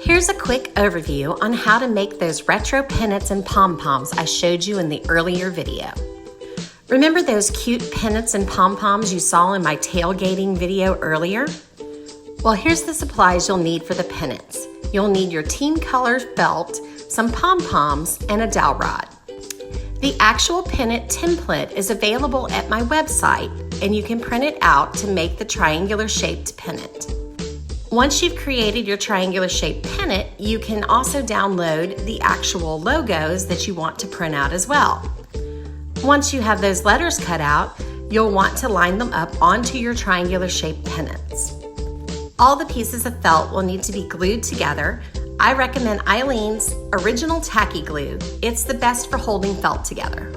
Here's a quick overview on how to make those retro pennants and pom-poms I showed you in the earlier video. Remember those cute pennants and pom-poms you saw in my tailgating video earlier? Well, here's the supplies you'll need for the pennants. You'll need your team color felt, some pom-poms, and a dowel rod. The actual pennant template is available at my website, and you can print it out to make the triangular shaped pennant. Once you've created your triangular shaped pennant, you can also download the actual logos that you want to print out as well. Once you have those letters cut out, you'll want to line them up onto your triangular shaped pennants. All the pieces of felt will need to be glued together. I recommend Eileen's Original Tacky Glue. It's the best for holding felt together.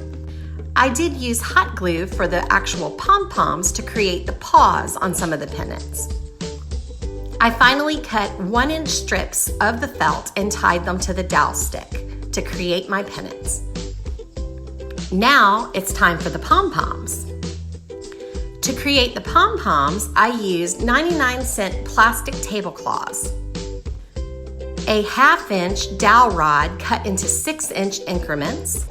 I did use hot glue for the actual pom-poms to create the paws on some of the pennants. I finally cut 1-inch strips of the felt and tied them to the dowel stick to create my pennants. Now it's time for the pom-poms. To create the pom-poms, I used 99-cent plastic tablecloths, a 1/2-inch dowel rod cut into 6-inch increments,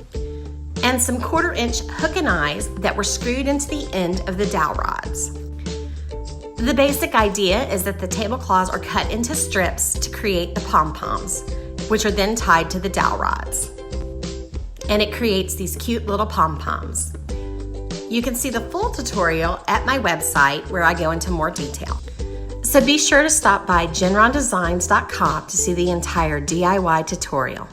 and some 1/4-inch hook and eyes that were screwed into the end of the dowel rods. The basic idea is that the tablecloths are cut into strips to create the pom-poms, which are then tied to the dowel rods. And it creates these cute little pom-poms. You can see the full tutorial at my website where I go into more detail. So be sure to stop by GenronDesigns.com to see the entire DIY tutorial.